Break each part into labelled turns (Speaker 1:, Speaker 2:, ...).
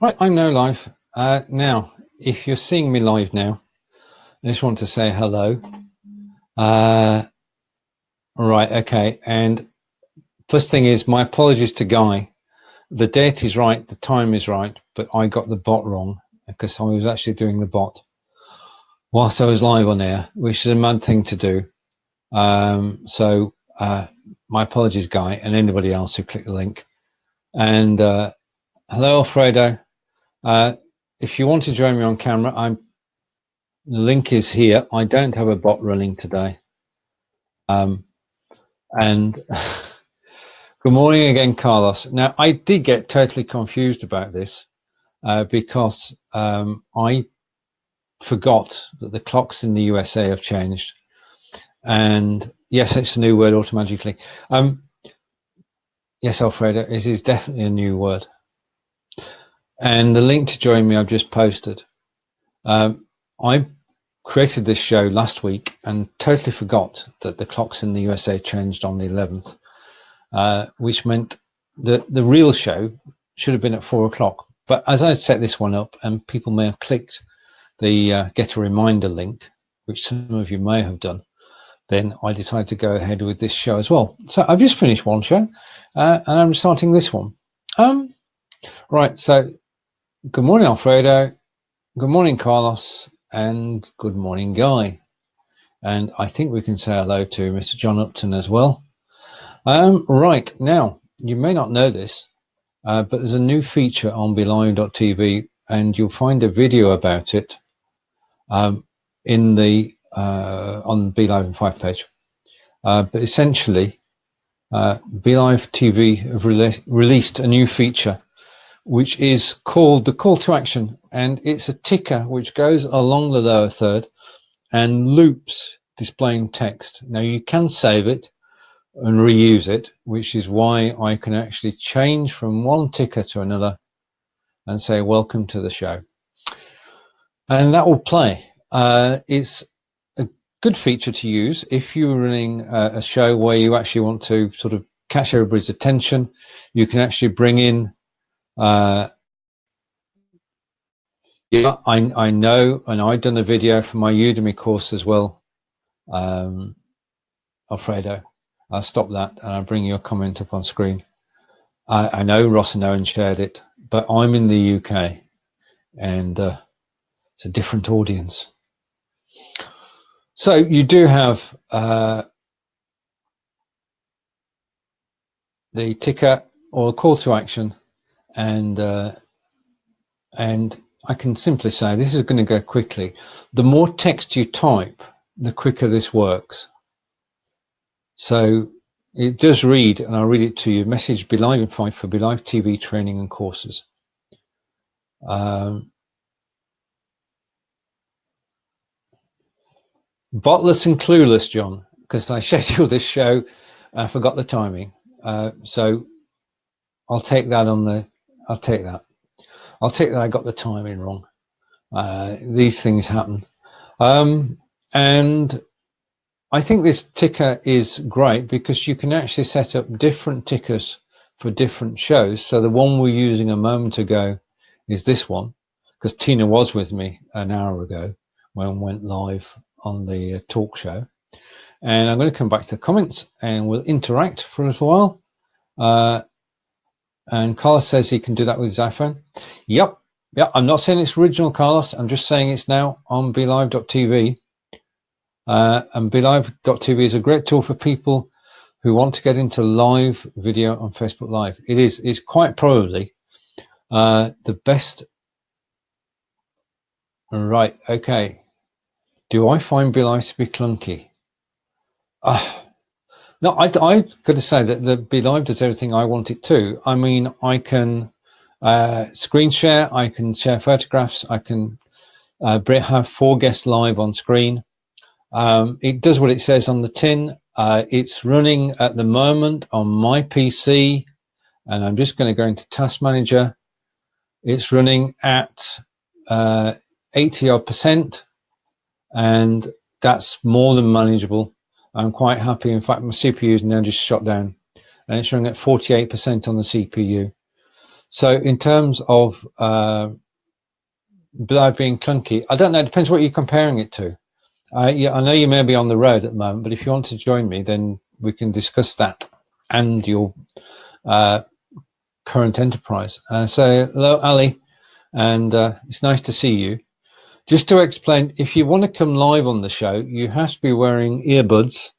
Speaker 1: Right, I'm now live. Now, if you're seeing me live now, I just want to say hello. Right, okay. And first thing is, my apologies to Guy. The date is right, the time is right, but I got the bot wrong because I was actually doing the bot whilst I was live on air, which is a mad thing to do. So my apologies, Guy, and anybody else who clicked the link. And hello, Alfredo. If you want to join me on camera, the link is here. I don't have a bot running today. And good morning again, Carlos. Now, I did get totally confused about this because I forgot that the clocks in the USA have changed. And yes, it's a new word automatically. Yes, Alfredo, it is definitely a new word. And the link to join me I've just posted. I created this show last week and totally forgot that the clocks in the USA changed on the 11th, which meant that the real show should have been at 4 o'clock. But as I set this one up, and people may have clicked the get a reminder link, which some of you may have done, then I decided to go ahead with this show as well. So I've just finished one show and I'm starting this one. Right, so good morning, Alfredo. Good morning, Carlos. And good morning, Guy. And I think we can say hello to Mr. John Upton as well. Right, now, you may not know this, but there's a new feature on BLIFbot.tv, and you'll find a video about it in the on the BLive and 5 page. But essentially, BLive.tv have released a new feature which is called the call to action, and it's a ticker which goes along the lower third and loops displaying text. Now you can save it and reuse it, which is why I can actually change from one ticker to another and say welcome to the show, and that will play. It's a good feature to use if you're running a show where you actually want to sort of catch everybody's attention. You can actually bring in yeah, I know, and I've done a video for my Udemy course as well, Alfredo. I'll stop that and I'll bring your comment up on screen. I know Ross and Owen shared it, but I'm in the UK and it's a different audience. So you do have the ticker or call to action, and I can simply say this is going to go quickly. The more text you type, the quicker this works. So it does read, and I'll read it to you. Message BLive and 5 for BLive TV training and courses. Botless and clueless, John, because I scheduled this show, I forgot the timing. So I'll take that on the. I'll take that I got the timing wrong. These things happen, and I think this ticker is great because you can actually set up different tickers for different shows. So the one we're using a moment ago is this one, because Tina was with me an hour ago when we went live on the talk show. And I'm going to come back to comments and we'll interact for a little while. And Carlos says he can do that with his iPhone. Yep. I'm not saying it's original, Carlos. I'm just saying it's now on BLive.tv. And BLive.tv is a great tool for people who want to get into live video on Facebook Live. It's quite probably the best. Right, okay. Do I find BLive to be clunky? No, I got to say that the BLive does everything I want it to. I mean, I can screen share, I can share photographs, I can have 4 guests live on screen. It does what it says on the tin. It's running at the moment on my PC, and I'm just going to go into Task Manager. It's running at 80%, and that's more than manageable. I'm quite happy. In fact, my CPU is now just shut down, and it's running at 48% on the CPU. So in terms of BLIFbot being clunky, I don't know. It depends what you're comparing it to. Yeah, I know you may be on the road at the moment, but if you want to join me, then we can discuss that and your current enterprise. So hello, Ali, and it's nice to see you. Just to explain, if you want to come live on the show, you have to be wearing earbuds,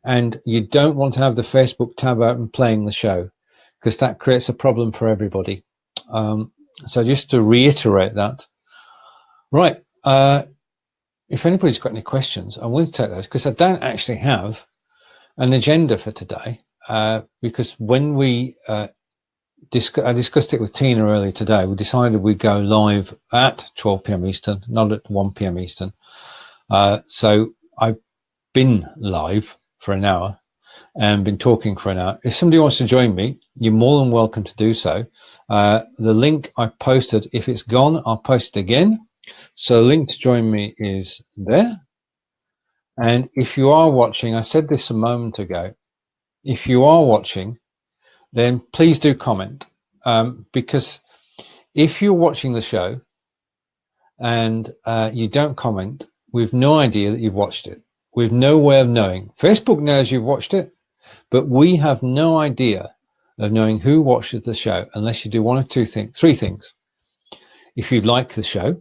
Speaker 1: and you don't want to have the Facebook tab open playing the show, because that creates a problem for everybody. So just to reiterate that. Right. If anybody's got any questions, I want to take those, because I don't actually have an agenda for today, because when we I discussed it with Tina earlier today, we decided we'd go live at 12 p.m. Eastern, not at 1 p.m. Eastern. So I've been live for an hour and been talking for an hour. If somebody wants to join me, you're more than welcome to do so. The link I posted, if it's gone, I'll post it again. So the link to join me is there. And if you are watching, I said this a moment ago, if you are watching, then please do comment, because if you're watching the show and you don't comment, we've no idea that you've watched it. We've no way of knowing. Facebook knows you've watched it, but we have no idea of knowing who watches the show unless you do one of two things, three things. If you like the show,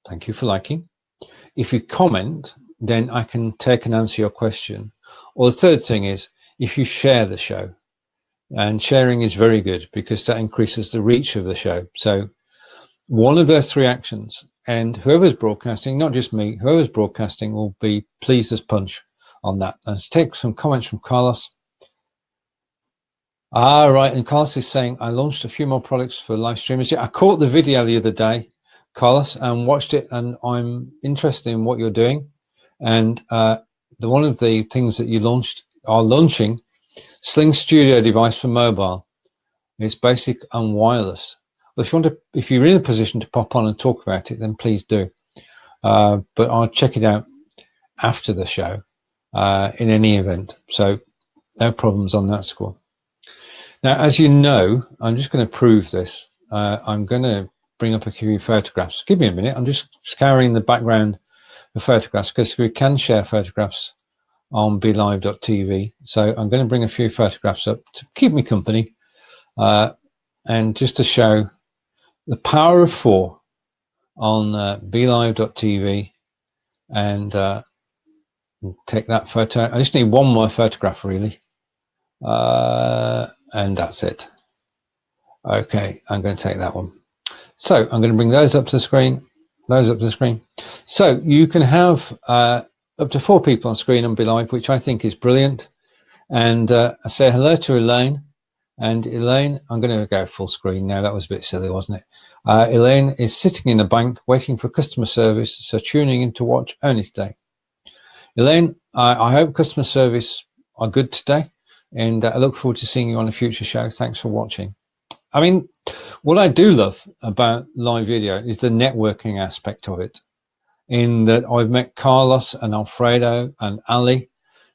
Speaker 1: thank you for liking. If you comment, then I can take and answer your question. Or the third thing is if you share the show. And sharing is very good because that increases the reach of the show. So one of those three actions, and whoever's broadcasting, not just me, whoever's broadcasting will be pleased as punch on that. Let's take some comments from Carlos. Right, and Carlos is saying, I launched a few more products for live streamers. Yeah, I caught the video the other day, Carlos, and watched it, and I'm interested in what you're doing. And one of the things that you are launching, Sling Studio device for mobile. It's basic and wireless. But if you're in a position to pop on and talk about it, then please do. But I'll check it out after the show in any event. So no problems on that score. Now, as you know, I'm just going to prove this. I'm going to bring up a few photographs. Give me a minute. I'm just scouring the background of photographs because we can share photographs on BLIFbot.tv. So I'm going to bring a few photographs up to keep me company and just to show the power of 4 on BLIFbot.tv and take that photo. I just need one more photograph really. And that's it. Okay, I'm going to take that one. So I'm going to bring those up to the screen, So you can have up to 4 people on screen on BLIFbot, which I think is brilliant. And I say hello to Elaine. And Elaine, I'm going to go full screen now. That was a bit silly, wasn't it? Elaine is sitting in a bank waiting for customer service, so tuning in to watch only today. Elaine, I hope customer service are good today. And I look forward to seeing you on a future show. Thanks for watching. I mean, what I do love about live video is the networking aspect of it, in that I've met Carlos and Alfredo and Ali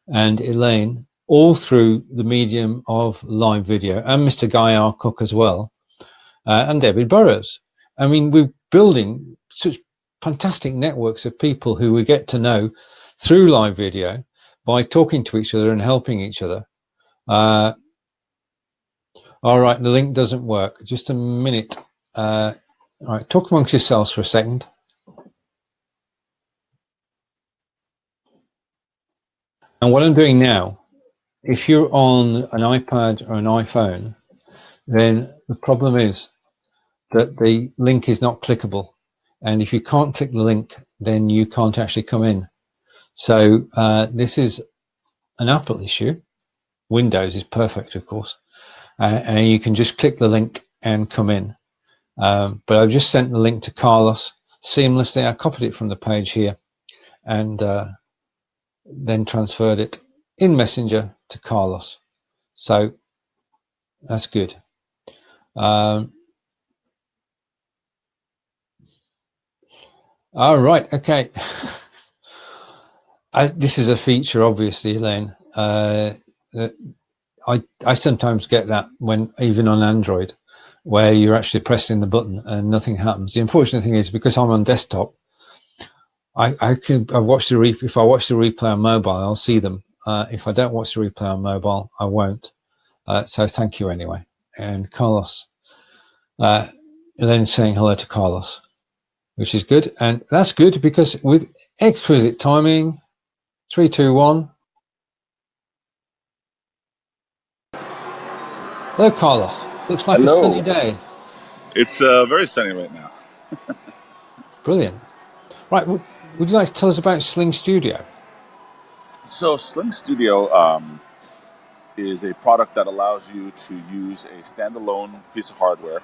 Speaker 1: and Elaine all through the medium of live video, and Mr. Guy R. Cook as well, and David Burrows. I mean, we're building such fantastic networks of people who we get to know through live video by talking to each other and helping each other. All right, the link doesn't work. Just a minute. All right, talk amongst yourselves for a second. And what I'm doing now, if you're on an iPad or an iPhone, then the problem is that the link is not clickable. And if you can't click the link, then you can't actually come in. So this is an Apple issue. Windows is perfect, of course. And you can just click the link and come in. But I've just sent the link to Carlos seamlessly. I copied it from the page here and then transferred it in Messenger to Carlos. So that's good. All right, okay. This is a feature, obviously, Elaine. I sometimes get that when even on Android. where you're actually pressing the button and nothing happens. The unfortunate thing is, because I'm on desktop, if I watch the replay on mobile, I'll see them. If I don't watch the replay on mobile, I won't. So thank you anyway. And Carlos, Elaine's saying hello to Carlos, which is good. And that's good because with exquisite timing, 3, 2, 1. Hello, Carlos. Looks like a sunny day.
Speaker 2: It's very sunny right now.
Speaker 1: Brilliant. Right, would you like to tell us about Sling Studio?
Speaker 2: So Sling Studio is a product that allows you to use a standalone piece of hardware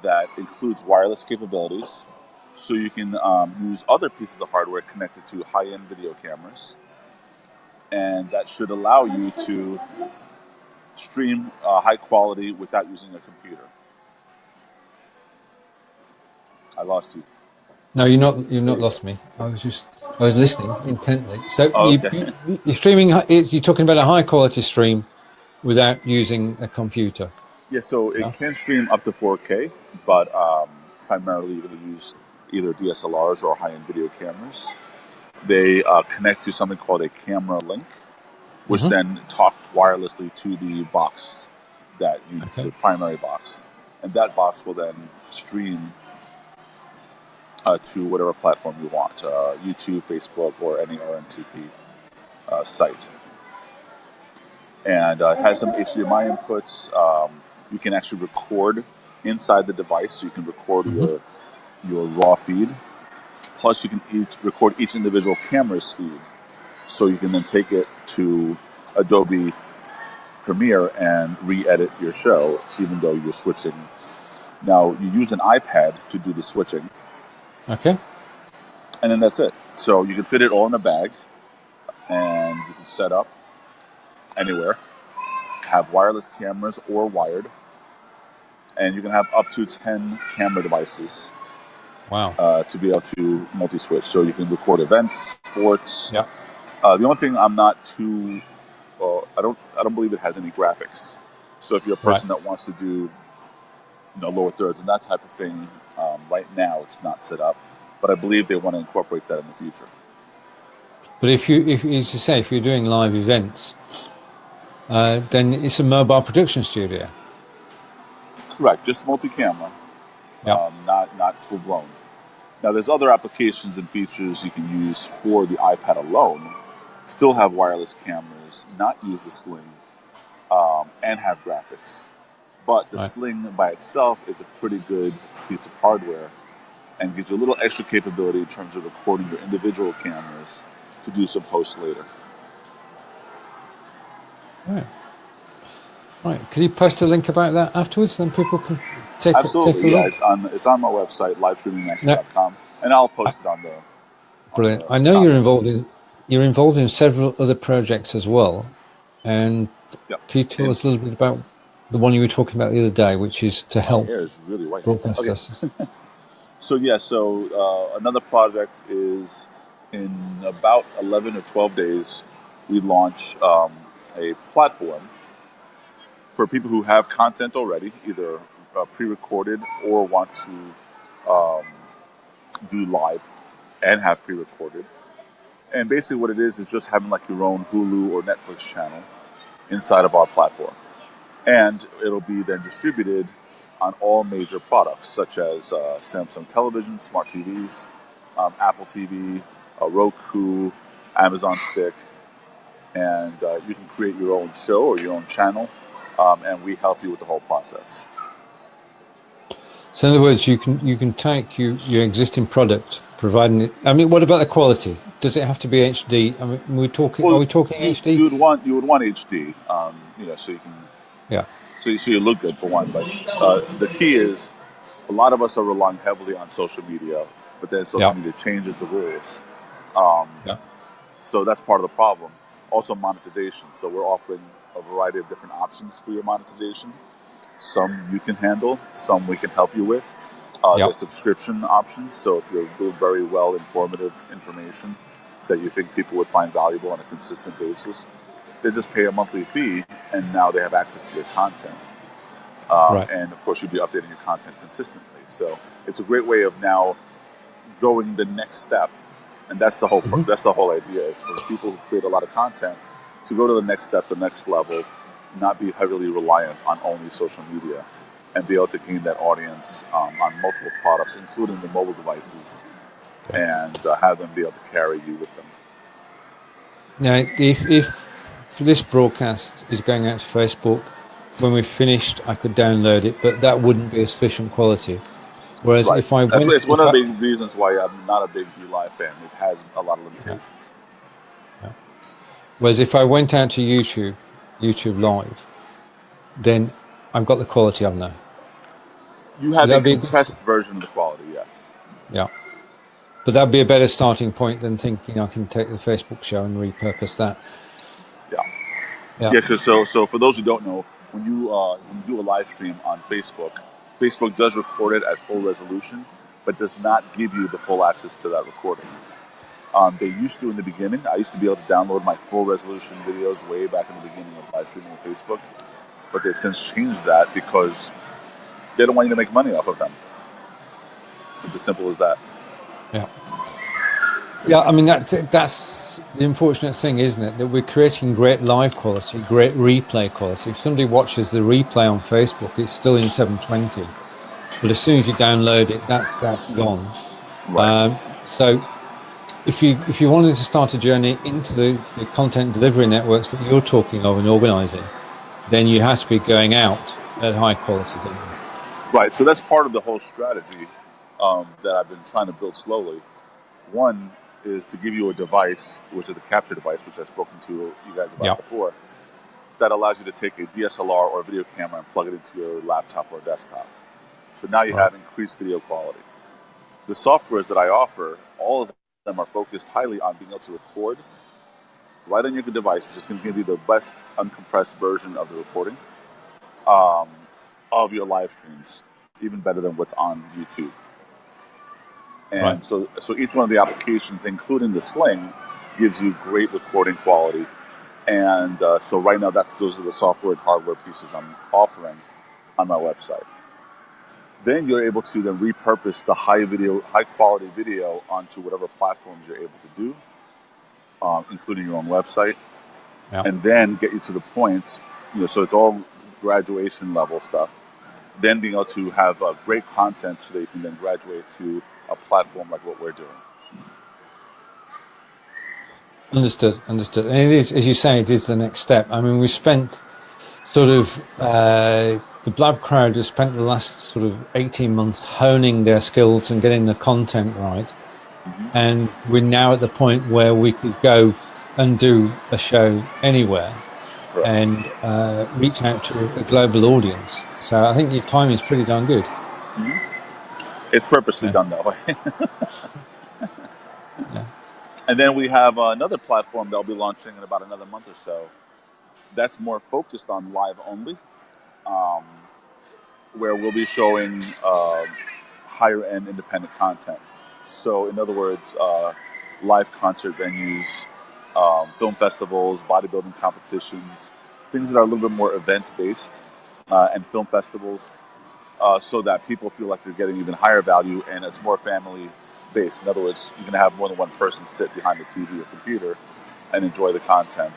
Speaker 2: that includes wireless capabilities. So you can use other pieces of hardware connected to high-end video cameras. And that should allow you to stream high quality without using a computer. I lost you.
Speaker 1: No, you've not lost me. I was listening intently. So
Speaker 2: Okay.
Speaker 1: you're streaming. You're talking about a high quality stream without using a computer.
Speaker 2: Yeah, so it can stream up to 4K, but primarily you're going to use either DSLRs or high-end video cameras. They connect to something called a camera link, which then talk wirelessly to the box the primary box, and that box will then stream to whatever platform you want, YouTube, Facebook, or any RNTP site. And it has some HDMI inputs. You can actually record inside the device, so you can record your raw feed. Plus, you can record each individual camera's feed, so you can then take it to Adobe Premiere and re-edit your show, even though you're switching. Now, you use an iPad to do the switching.
Speaker 1: Okay.
Speaker 2: And then that's it. So you can fit it all in a bag, and you can set up anywhere, have wireless cameras or wired, and you can have up to 10 camera devices.
Speaker 1: Wow.
Speaker 2: To be able to multi-switch. So you can record events, sports.
Speaker 1: Yeah.
Speaker 2: The only thing I'm not too, I don't believe it has any graphics. So if you're a person that wants to do, lower thirds and that type of thing, right now it's not set up. But I believe they want to incorporate that in the future.
Speaker 1: But if you're doing live events, then it's a mobile production studio.
Speaker 2: Correct, just multi-camera, not full blown. Now, there's other applications and features you can use for the iPad alone. Still have wireless cameras, not use the Sling, and have graphics. But the Sling by itself is a pretty good piece of hardware and gives you a little extra capability in terms of recording your individual cameras to do some posts later.
Speaker 1: Right. Could you post a link about that afterwards, then people can take a look?
Speaker 2: It's on my website, livestreamingmaster.com, and I'll post it on the.
Speaker 1: Brilliant. I know you're involved in several other projects as well, and can you tell us a little bit about the one you were talking about the other day, which is to help broadcasters?
Speaker 2: So another project is in about 11 or 12 days, we launch a platform for people who have content already, either pre-recorded or want to do live and have pre-recorded. And basically what it is just having like your own Hulu or Netflix channel inside of our platform. And it'll be then distributed on all major products, such as Samsung television, smart TVs, Apple TV, Roku, Amazon Stick, and you can create your own show or your own channel, and we help you with the whole process.
Speaker 1: So in other words, you can take your existing product, providing it. I mean, what about the quality? Does it have to be HD? I mean, are we talking HD?
Speaker 2: You would want HD, so you can.
Speaker 1: Yeah.
Speaker 2: So you look good for one, but the key is a lot of us are relying heavily on social media, but then social media changes the rules. So that's part of the problem. Also monetization. So we're offering a variety of different options for your monetization. Some you can handle, some we can help you with. There's subscription options. So if you're doing very well informative information that you think people would find valuable on a consistent basis, they just pay a monthly fee, and now they have access to your content.
Speaker 1: Right.
Speaker 2: And of course, you'll be updating your content consistently. So it's a great way of now going the next step, and that's the whole
Speaker 1: Mm-hmm.
Speaker 2: that's the whole idea, is for people who create a lot of content to go to the next step, the next level, not be heavily reliant on only social media, and be able to gain that audience on multiple products, including the mobile devices,
Speaker 1: Yeah.
Speaker 2: and have them be able to carry you with them.
Speaker 1: Now, if this broadcast is going out to Facebook, when we're finished, I could download it, but that wouldn't be sufficient quality. Whereas
Speaker 2: Right.
Speaker 1: if I
Speaker 2: That's
Speaker 1: went,
Speaker 2: it's one of the big reasons why I'm not a big BLIFe fan. It has a lot of
Speaker 1: yeah,
Speaker 2: limitations.
Speaker 1: yeah. Whereas if I went out to YouTube Live, then I've got the quality I've now.
Speaker 2: You
Speaker 1: Would
Speaker 2: have a
Speaker 1: that be a good,
Speaker 2: compressed version of the quality, yes.
Speaker 1: yeah? But that'd be a better starting point than thinking I can take the Facebook show and repurpose that.
Speaker 2: Yeah.
Speaker 1: Yeah,
Speaker 2: Yeah, because so for those who don't know, when you do a live stream on Facebook, Facebook does record it at full resolution, but does not give you the full access to that recording. They used to in the beginning. I used to be able to download my full resolution videos way back in the beginning of live streaming on Facebook, but they've since changed that because they don't want you to make money off of them. It's as simple as that.
Speaker 1: yeah, yeah. I mean that's the unfortunate thing, isn't it? That we're creating great live quality, great replay quality. If somebody watches the replay on Facebook, it's still in 720, but as soon as you download it, that's gone.
Speaker 2: Right.
Speaker 1: So if you wanted to start a journey into the content delivery networks that you're talking of and organizing, then you have to be going out at high quality, don't you?
Speaker 2: Right. So that's part of the whole strategy that I've been trying to build slowly. One is to give you a device, which is the capture device, which I've spoken to you guys about
Speaker 1: Yeah,
Speaker 2: before, that allows you to take a DSLR or a video camera and plug it into your laptop or desktop. So now you
Speaker 1: right,
Speaker 2: have increased video quality. The softwares that I offer, all of them are focused highly on being able to record right on your device, which is going to give you the best uncompressed version of the recording um, of your live streams, even better than what's on YouTube.
Speaker 1: right.
Speaker 2: And so each one of the applications, including the Sling, gives you great recording quality. And so right now, those are the software and hardware pieces I'm offering on my website. Then you're able to then repurpose the high quality video onto whatever platforms you're able to do, including your own website,
Speaker 1: Yeah.
Speaker 2: and then get you to the point. So it's all graduation level stuff. Then being able to have great content so that you can then graduate to a platform like what we're doing.
Speaker 1: Understood, understood. And it is, as you say, it is the next step. I mean, we spent sort of the Blab crowd has spent the last sort of 18 months honing their skills and getting the content right.
Speaker 2: Mm-hmm.
Speaker 1: And we're now at the point where we could go and do a show anywhere
Speaker 2: Correct.
Speaker 1: and reach out to a global audience. So I think your timing is pretty darn good.
Speaker 2: Mm-hmm. It's purposely
Speaker 1: Yeah,
Speaker 2: done that way.
Speaker 1: yeah,
Speaker 2: And then we have another platform that will be launching in about another month or so. That's more focused on live only, um, where we'll be showing higher end independent content. So, in other words, live concert venues, film festivals, bodybuilding competitions, things that are a little bit more event based, and film festivals, so that people feel like they're getting even higher value and it's more family based. In other words, you can have more than one person sit behind the TV or computer and enjoy the content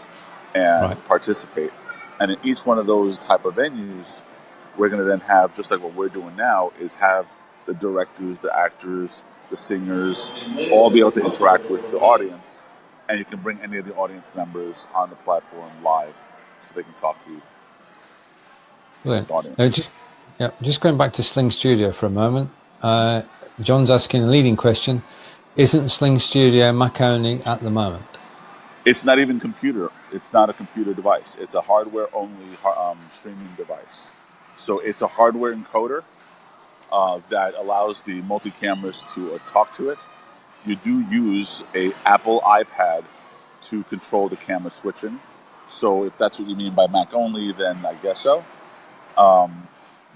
Speaker 2: and
Speaker 1: right.
Speaker 2: participate. And in each one of those type of venues, we're going to then have, just like what we're doing now, is have the directors, the actors, the singers, all be able to interact with the audience. And you can bring any of the audience members on the platform live so they can talk to
Speaker 1: Brilliant.
Speaker 2: the audience.
Speaker 1: Now, just going back to Sling Studio for a moment. John's asking a leading question: isn't Sling Studio Mac only at the moment?
Speaker 2: It's not even computer. It's not a computer device. It's a hardware-only streaming device. So it's a hardware encoder that allows the multi-cameras to talk to it. You do use a Apple iPad to control the camera switching. So if that's what you mean by Mac only, then I guess so.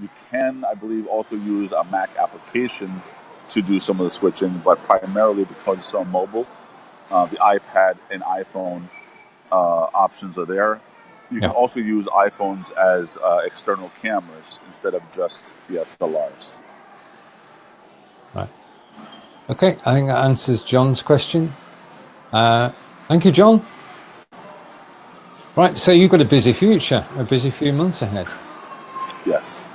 Speaker 2: You can, I believe, also use a Mac application to do some of the switching, but primarily because it's on mobile, the iPad and iPhone options are there. You can also use iPhones as external cameras instead of just DSLRs.
Speaker 1: Right. Okay, I think that answers John's question. Thank you, John. Right, so you've got a busy future, a busy few months ahead.
Speaker 2: Yes.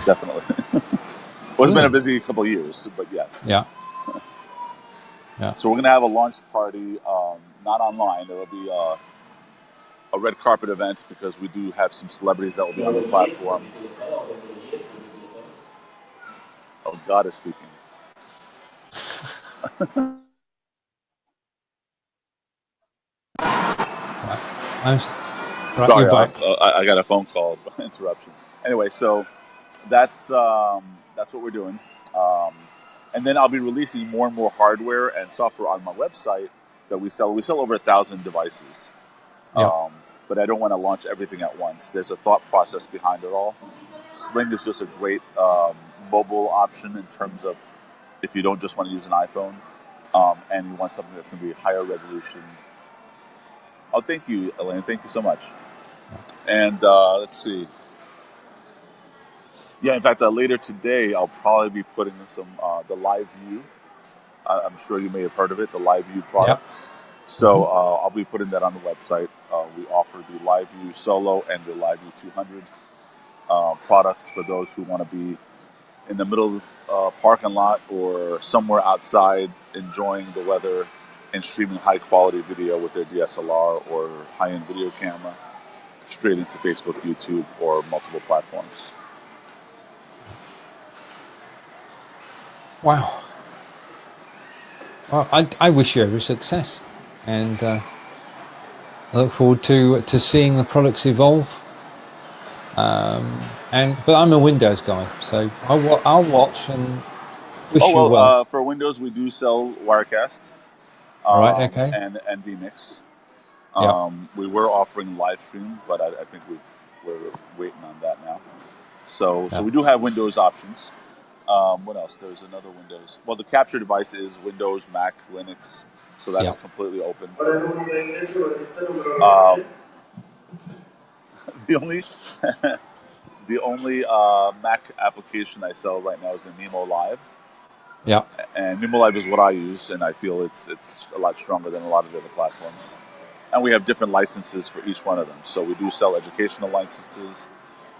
Speaker 2: Definitely. Well, it's been a busy couple of years, but yes.
Speaker 1: Yeah. Yeah.
Speaker 2: So we're going to have a launch party, not online. There will be a red carpet event because we do have some celebrities that will be on the platform. Oh, God is speaking.
Speaker 1: Right.
Speaker 2: Sorry,
Speaker 1: you're back.
Speaker 2: I got a phone call interruption. Anyway, so that's what we're doing, and then I'll be releasing more and more hardware and software on my website that we sell. We sell over 1,000 devices, but I don't want to launch everything at once. There's a thought process behind it all. Sling is just a great mobile option in terms of if you don't just want to use an iPhone and you want something that's going to be higher resolution. Oh, thank you, Elaine. Thank you so much. And let's see. Yeah, in fact, later today, I'll probably be putting some the Live View. I'm sure you may have heard of it, the Live View product. So I'll be putting that on the website. We offer the Live View Solo and the Live View 200 products for those who want to be in the middle of a parking lot or somewhere outside enjoying the weather and streaming high-quality video with their DSLR or high-end video camera straight into Facebook, YouTube, or multiple platforms.
Speaker 1: Wow. Well, I wish you every success, and I look forward to seeing the products evolve. But I'm a Windows guy, so I'll watch and wish you well.
Speaker 2: For Windows, we do sell Wirecast
Speaker 1: Right. Okay.
Speaker 2: and vMix.
Speaker 1: Yeah.
Speaker 2: We were offering live stream, but I think we're waiting on that now. So we do have Windows options. What else? There's another Windows. Well, the capture device is Windows, Mac, Linux, so that's completely open. The only Mac application I sell right now is the Nemo Live.
Speaker 1: Yeah.
Speaker 2: And Nemo Live is what I use, and I feel it's a lot stronger than a lot of the other platforms. And we have different licenses for each one of them. So we do sell educational licenses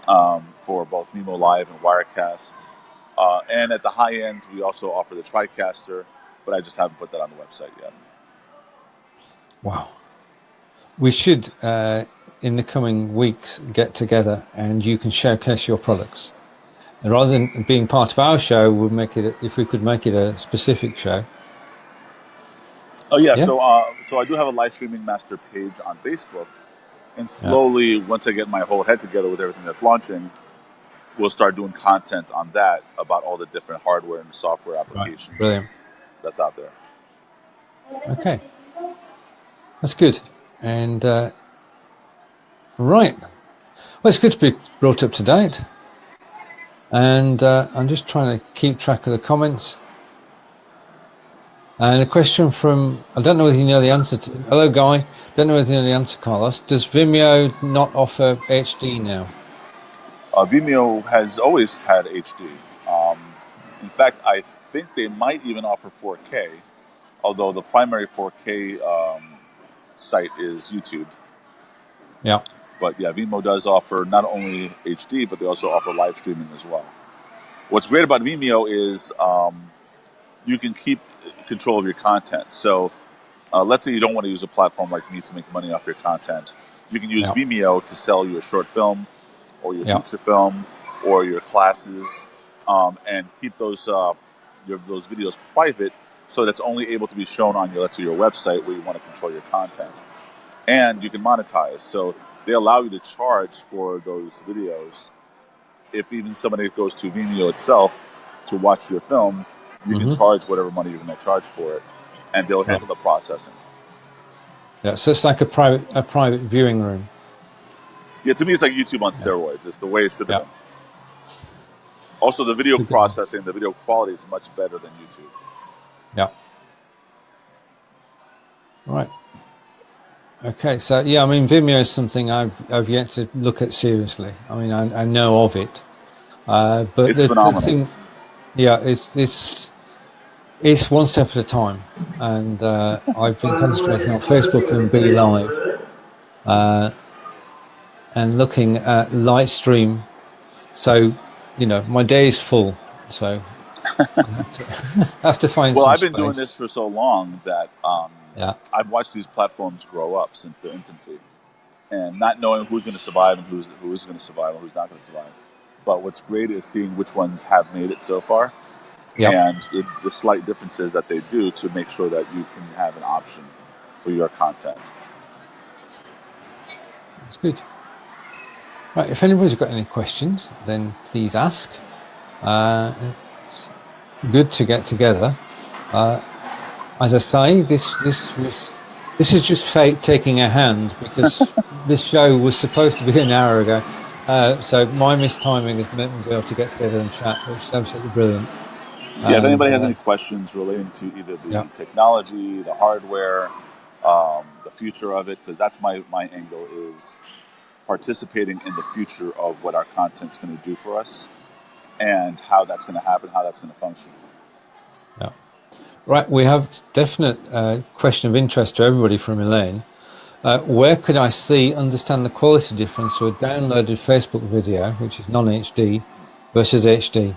Speaker 2: for both Nemo Live and Wirecast. And at the high end, we also offer the TriCaster, but I just haven't put that on the website yet.
Speaker 1: Wow. We should, in the coming weeks, get together and you can showcase your products. And rather than being part of our show, we'll make it, if we could make it a specific show.
Speaker 2: Oh, yeah. So I do have a live streaming master page on Facebook. And slowly, once I get my whole head together with everything that's launching, we'll start doing content on that about all the different hardware and software applications that's out there.
Speaker 1: Okay. That's good. And right. Well, it's good to be brought up to date. And I'm just trying to keep track of the comments. And a question from, I don't know whether you know the answer to, hello Guy, don't know whether you know the answer, Carlos. Does Vimeo not offer HD now?
Speaker 2: Vimeo has always had HD. In fact, I think they might even offer 4K, although the primary 4K site is YouTube.
Speaker 1: Yeah.
Speaker 2: But yeah, Vimeo does offer not only HD, but they also offer live streaming as well. What's great about Vimeo is you can keep control of your content. So let's say you don't want to use a platform like me to make money off your content. You can use Vimeo to sell your short film or your feature film or your classes and keep those videos private so that it's only able to be shown on your website where you want to control your content. And you can monetize. So they allow you to charge for those videos. If even somebody goes to Vimeo itself to watch your film, you can charge whatever money you're going to charge for it, and they'll handle the processing.
Speaker 1: Yeah, so it's like a private viewing room.
Speaker 2: Yeah, to me, it's like YouTube on steroids. It's the way it should have been. Also, the video processing, the video quality is much better than YouTube.
Speaker 1: Yeah. Right. Okay, so yeah, I mean, Vimeo is something I've yet to look at seriously. I mean, I know of it, but
Speaker 2: It's
Speaker 1: the
Speaker 2: phenomenal.
Speaker 1: thing, yeah, it's one step at a time, and I've been concentrating on Facebook and Be Live, and looking at Lightstream. So, my day is full, so I have to have to find
Speaker 2: Well,
Speaker 1: some
Speaker 2: I've been doing this
Speaker 1: space.
Speaker 2: for so long that
Speaker 1: Yeah,
Speaker 2: I've watched these platforms grow up since their infancy, and not knowing who's going to survive and who is going to survive and who's not going to survive. But what's great is seeing which ones have made it so far,
Speaker 1: yeah,
Speaker 2: and the slight differences that they do to make sure that you can have an option for your content.
Speaker 1: that's good. Right, if anybody's got any questions, then please ask. It's good to get together. As I say, this is just fate taking a hand, because this show was supposed to be an hour ago. So my mistiming has meant we'll be able to get together and chat, which is absolutely brilliant.
Speaker 2: Yeah, if
Speaker 1: And
Speaker 2: anybody has any questions relating to either
Speaker 1: yeah,
Speaker 2: the technology, the hardware, the future of it, because that's my angle is participating in the future of what our content's going to do for us and how that's going to happen, how that's going to function.
Speaker 1: yeah. Right, we have definite question of interest to everybody from Elaine. Where could I understand the quality difference to a downloaded Facebook video, which is non-HD, versus HD?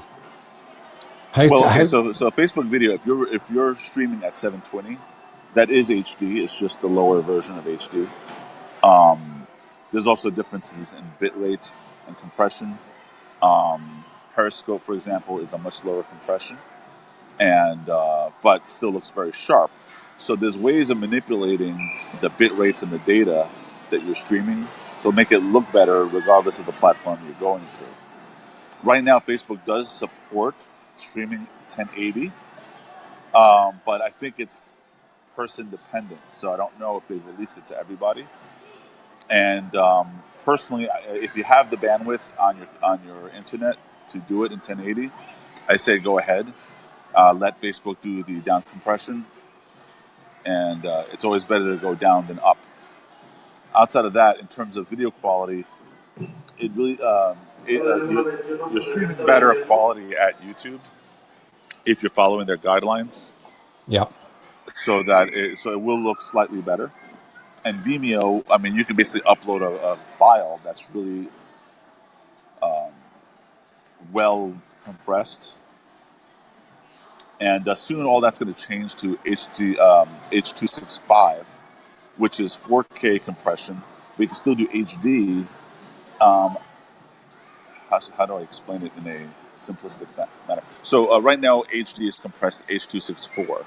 Speaker 2: Well, okay,
Speaker 1: How
Speaker 2: so Facebook video, if you're streaming at 720, that is HD. It's just the lower version of HD. There's also differences in bitrate and compression. Periscope, for example, is a much lower compression, and but still looks very sharp. So there's ways of manipulating the bit rates and the data that you're streaming, so make it look better regardless of the platform you're going through. Right now, Facebook does support streaming 1080, but I think it's person dependent. So I don't know if they've released it to everybody. And personally, if you have the bandwidth on your internet to do it in 1080, I say go ahead. Let Facebook do the down compression, and it's always better to go down than up. Outside of that, in terms of video quality, it really you're streaming better quality at YouTube if you're following their guidelines,
Speaker 1: yeah,
Speaker 2: so it will look slightly better. And Vimeo, I mean, you can basically upload a file that's really um, well compressed, and soon all that's going to change to H265, which is 4K compression. We can still do HD. Um, how do I explain it in a simplistic manner? So right now, HD is compressed to H264.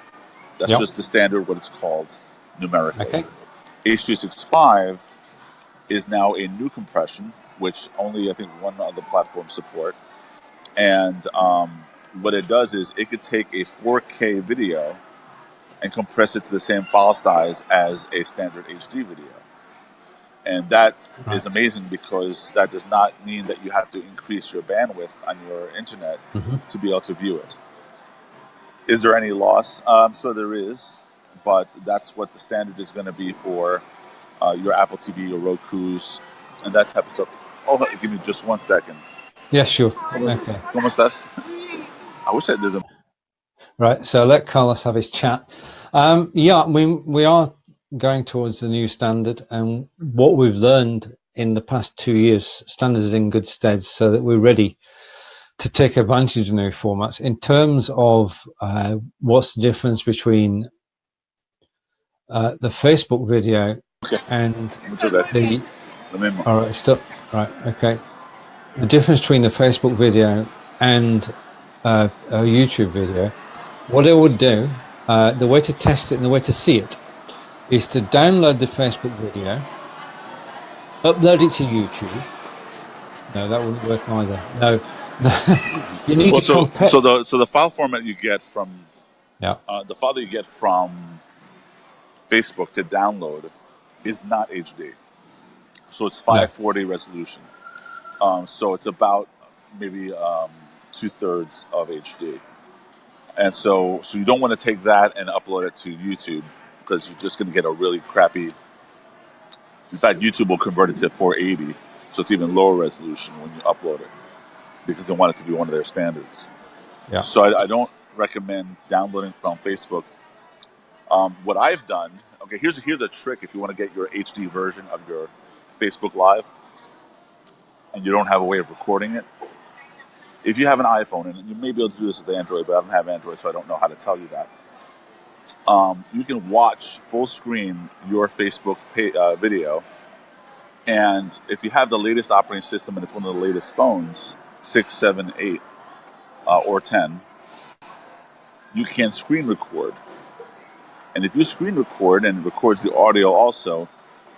Speaker 2: That's
Speaker 1: yeah.
Speaker 2: just the standard, what it's called numerically.
Speaker 1: Okay,
Speaker 2: H265 is now a new compression, which only I think one other platform support. And what it does is it could take a 4K video and compress it to the same file size as a standard HD video. And that
Speaker 1: right.
Speaker 2: is amazing because that does not mean that you have to increase your bandwidth on your internet
Speaker 1: Mm-hmm.
Speaker 2: to be able to view it. Is there any loss? I'm sure there is, but that's what the standard is going to be for your Apple TV, your Roku's, and that type of stuff. Oh, give me just 1 second.
Speaker 1: Yeah, sure. Okay.
Speaker 2: ¿Cómo estás? I wish there's a.
Speaker 1: Right, so let Carlos have his chat. Yeah, we are going towards the new standard, and what we've learned in the past 2 years, standard is in good stead, so that we're ready to take advantage of new formats. In terms of what's the difference between the Facebook video
Speaker 2: Okay.
Speaker 1: and
Speaker 2: Muchas gracias.
Speaker 1: the
Speaker 2: Lo mismo.
Speaker 1: all right, still right, okay. The difference between the Facebook video and a YouTube video. What I would do, the way to test it and the way to see it, is to download the Facebook video, upload it to YouTube. No, that wouldn't work either. No, you need
Speaker 2: Well,
Speaker 1: to compare.
Speaker 2: so the file format you get from
Speaker 1: Yeah,
Speaker 2: the file that you get from Facebook to download is not HD. So it's
Speaker 1: no,
Speaker 2: 540 resolution. So it's about maybe 2/3 of HD. And so you don't want to take that and upload it to YouTube because you're just going to get a really crappy In fact, YouTube will convert it to 480, so it's even lower resolution when you upload it because they want it to be one of their standards.
Speaker 1: Yeah.
Speaker 2: So I don't recommend downloading from Facebook. What I've done, okay, here's a trick if you want to get your HD version of your Facebook Live and you don't have a way of recording it. If you have an iPhone, and you may be able to do this with Android, but I don't have Android, so I don't know how to tell you that. You can watch full screen your Facebook video, and if you have the latest operating system and it's one of the latest phones, 6, 7, 8, or 10, you can screen record. And if you screen record and it records the audio also,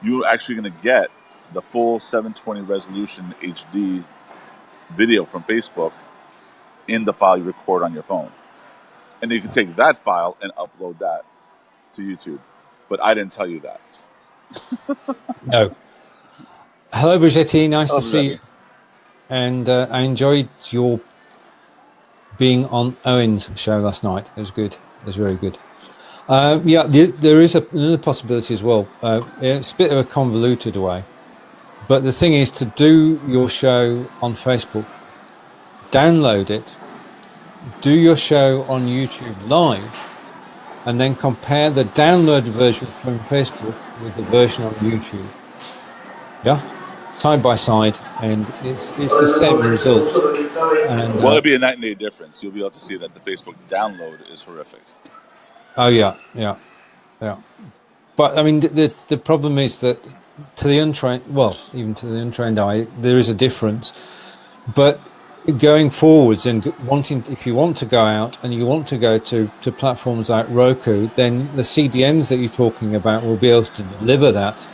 Speaker 2: you're actually going to get the full 720 resolution HD video from Facebook in the file you record on your phone. And you can take that file and upload that to YouTube. But I didn't tell you that.
Speaker 1: No. Hello, Brigetti. Nice
Speaker 2: Hello,
Speaker 1: to see you. And I enjoyed your being on Owen's show last night. It was good. It was very good. There is another possibility as well. It's a bit of a convoluted way. But the thing is to do your show on Facebook, download it, do your show on YouTube Live, and then compare the downloaded version from Facebook with the version on YouTube. Yeah, side by side, and it's the same results. And
Speaker 2: Well, it'll be a night and day difference. You'll be able to see that the Facebook download is horrific.
Speaker 1: oh yeah. But I mean, the problem is that to the untrained, well, even to the untrained eye, there is a difference. But going forwards and if you want to go out and you want to go to platforms like Roku, then the CDNs that you're talking about will be able to deliver that,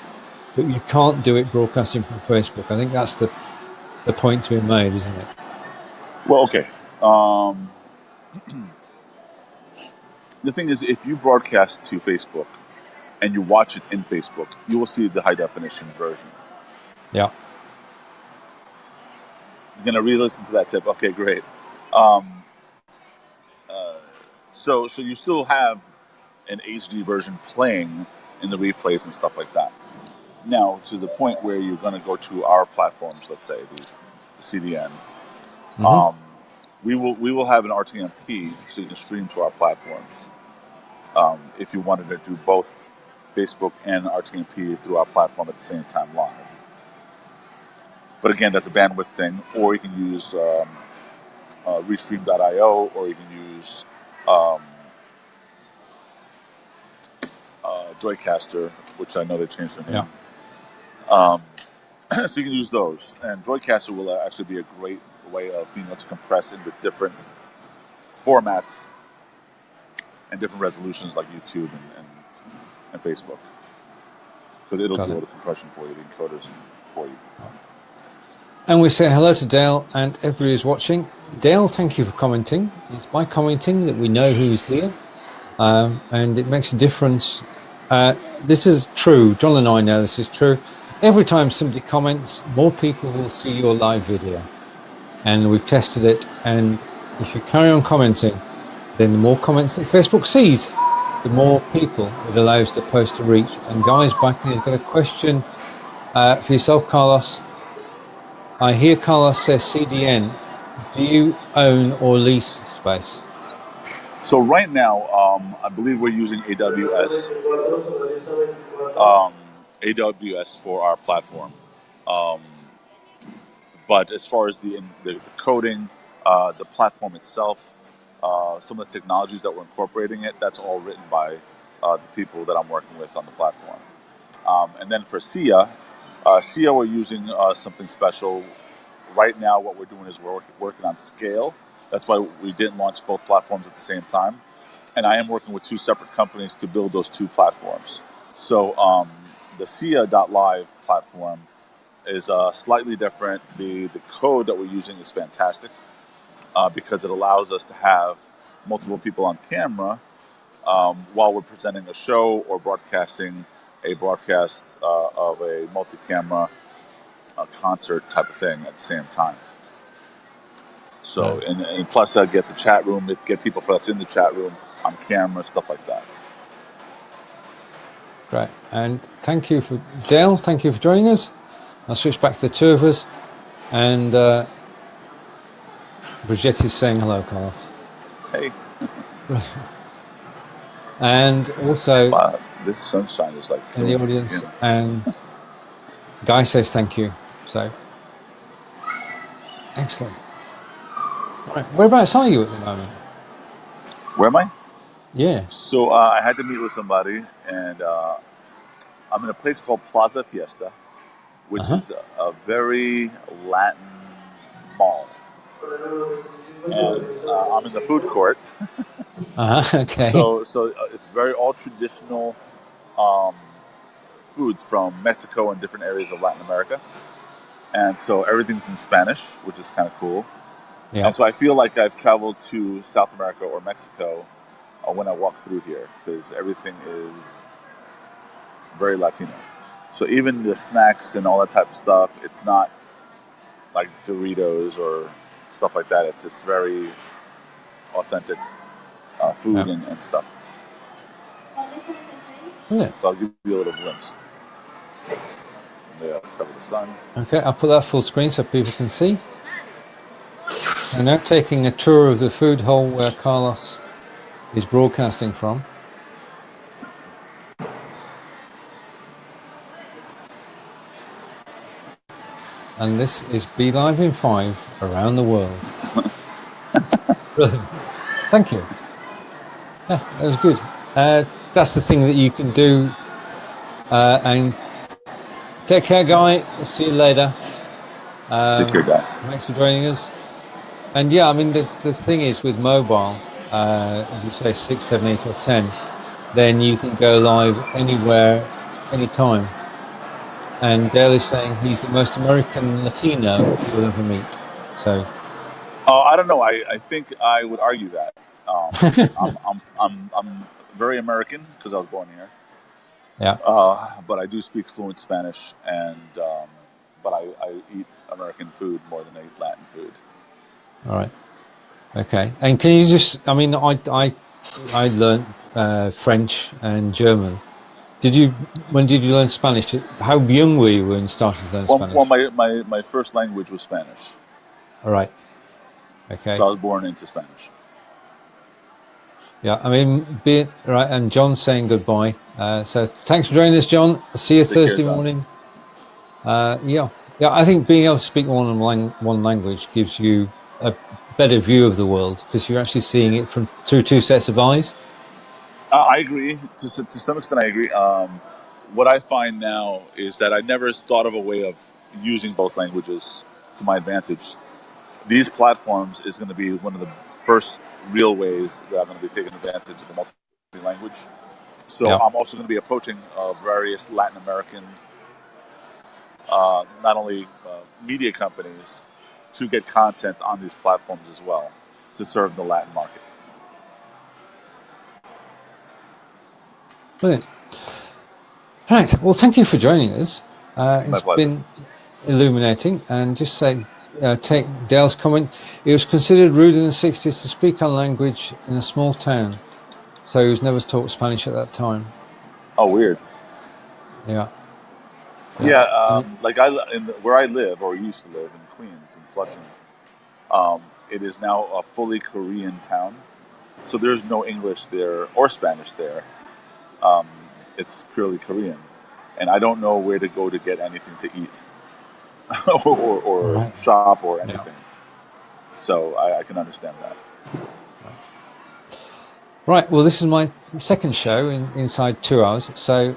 Speaker 1: but you can't do it broadcasting from Facebook. I think that's the point to be made, isn't it?
Speaker 2: Well, okay. The thing is, if you broadcast to Facebook and you watch it in Facebook, you will see the high definition version.
Speaker 1: Yeah.
Speaker 2: You're going to re-listen to that tip. Okay, great. So you still have an HD version playing in the replays and stuff like that. Now, to the point where you're going to go to our platforms, let's say the CDN, we will have an RTMP so you can stream to our platforms. If you wanted to do both Facebook and RTMP through our platform at the same time live. But again, that's a bandwidth thing, or you can use Restream.io, or you can use Joycaster, which I know they changed their name. Yeah. So you can use those. And Joycaster will actually be a great way of being able to compress into different formats and different resolutions like YouTube and Facebook. Because it'll do all the compression for you, the encoders for you.
Speaker 1: And we say hello to Dale and everybody who's watching. Dale, thank you for commenting. It's by commenting that we know who's here. And it makes a difference. This is true. John and I know this is true. Every time somebody comments, more people will see your live video. And we've tested it. And if you carry on commenting, then the more comments that Facebook sees, the more people it allows the post to reach. And guys, back here, I've got a question for yourself, Carlos. I hear Carlos says CDN. Do you own or lease space?
Speaker 2: So right now, I believe we're using AWS. AWS for our platform. But as far as the coding, the platform itself, some of the technologies that we're incorporating it, that's all written by the people that I'm working with on the platform. And then for SIA, we're using something special. Right now, what we're doing is we're working on scale. That's why we didn't launch both platforms at the same time. And I am working with two separate companies to build those two platforms. So the SIA.live platform is slightly different. The code that we're using is fantastic because it allows us to have multiple people on camera while we're presenting a show or broadcasting a broadcast of a multi-camera concert type of thing at the same time. So, and plus I get the chat room, get people that's in the chat room on camera, stuff like that.
Speaker 1: Great. And thank you for Dale. Thank you for joining us. I'll switch back to the two of us. And Brigitte is saying hello, Carlos.
Speaker 2: Hey.
Speaker 1: And also,
Speaker 2: wow, this sunshine is like
Speaker 1: in the
Speaker 2: killing my
Speaker 1: audience,
Speaker 2: skin.
Speaker 1: and Guy says thank you. So, excellent. Right, whereabouts are you at the moment?
Speaker 2: Where am I?
Speaker 1: Yeah.
Speaker 2: So I had to meet with somebody, and I'm in a place called Plaza Fiesta, which is a very Latin mall. And I'm in the food court.
Speaker 1: Okay.
Speaker 2: So it's very all traditional um, foods from Mexico and different areas of Latin America. And so everything's in Spanish, which is kind of cool.
Speaker 1: Yeah.
Speaker 2: And so I feel like I've traveled to South America or Mexico when I walk through here, because everything is very Latino. So even the snacks and all that type of stuff, it's not like Doritos or stuff like that. It's very authentic food
Speaker 1: Yeah.
Speaker 2: and stuff.
Speaker 1: Yeah.
Speaker 2: So I'll give you a little glimpse. Yeah, cover the sun.
Speaker 1: Okay, I'll put that full screen so people can see. I'm now taking a tour of the food hall where Carlos is broadcasting from. And this is Be Live in 5 around the world. Brilliant. Thank you. Yeah, that was good. That's the thing that you can do. And take care, Guy. We'll see you later.
Speaker 2: Take care, guy.
Speaker 1: Thanks for joining us. And yeah, I mean, the thing is with mobile, as you say, 6, 7, 8, or 10, then you can go live anywhere, anytime. And Dale is saying he's the most American Latino you'll ever meet. So
Speaker 2: I don't know. I think I would argue that. I'm very American because I was born here.
Speaker 1: yeah.
Speaker 2: But I do speak fluent Spanish, and but I eat American food more than I eat Latin food.
Speaker 1: All right. Okay. And can you just? I mean, I learned French and German. When did you learn Spanish? How young were you when you started to learn
Speaker 2: Well,
Speaker 1: Spanish?
Speaker 2: my first language was Spanish,
Speaker 1: All right.
Speaker 2: so
Speaker 1: Okay.
Speaker 2: I was born into Spanish.
Speaker 1: Yeah. I mean, right. And John's saying goodbye. So thanks for joining us, John. I'll see you
Speaker 2: Take care,
Speaker 1: Thursday
Speaker 2: John.
Speaker 1: morning. Yeah. I think being able to speak one language gives you a better view of the world because you're actually seeing it through two sets of eyes.
Speaker 2: I agree to some extent. I agree. What I find now is that I never thought of a way of using both languages to my advantage. These platforms is going to be one of the first real ways that I'm going to be taking advantage of the multi-language. So
Speaker 1: Yeah.
Speaker 2: I'm also going to be approaching various Latin American, not only media companies, to get content on these platforms as well to serve the Latin market.
Speaker 1: Brilliant. Right. Well, thank you for joining us.
Speaker 2: My
Speaker 1: It's
Speaker 2: pleasure.
Speaker 1: been illuminating. And just say, take Dale's comment. It was considered rude in the 60s to speak our language in a small town. So he was never taught Spanish at that time.
Speaker 2: Oh, weird.
Speaker 1: Yeah.
Speaker 2: Yeah,
Speaker 1: Yeah.
Speaker 2: like where I live or used to live in Queens and Flushing, it is now a fully Korean town. So there's no English there or Spanish there. Um, it's purely Korean, and I don't know where to go to get anything to eat or
Speaker 1: Right.
Speaker 2: shop or
Speaker 1: Yeah.
Speaker 2: anything. So I can understand that.
Speaker 1: Right. Well, this is my second show inside 2 hours. So,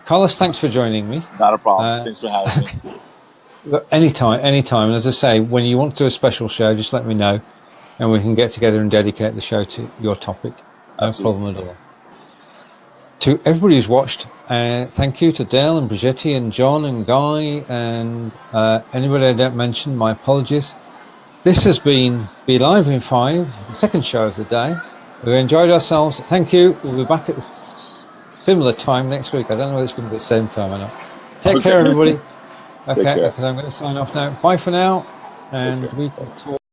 Speaker 1: Carlos, thanks for joining me.
Speaker 2: Not a problem. Thanks for having me.
Speaker 1: Anytime. And as I say, when you want to do a special show, just let me know and we can get together and dedicate the show to your topic. No
Speaker 2: Absolutely.
Speaker 1: problem at all. To everybody who's watched, thank you to Dale and Brigitte and John and Guy and anybody I don't mention, my apologies. This has been Be Live in 5, the second show of the day. We've enjoyed ourselves. Thank you. We'll be back at a similar time next week. I don't know whether it's going to be the same time or not. Take care,
Speaker 2: Okay.
Speaker 1: everybody.
Speaker 2: Take
Speaker 1: Okay,
Speaker 2: care.
Speaker 1: because I'm going to sign off now. Bye for now,
Speaker 2: Take
Speaker 1: and
Speaker 2: care.
Speaker 1: we can talk.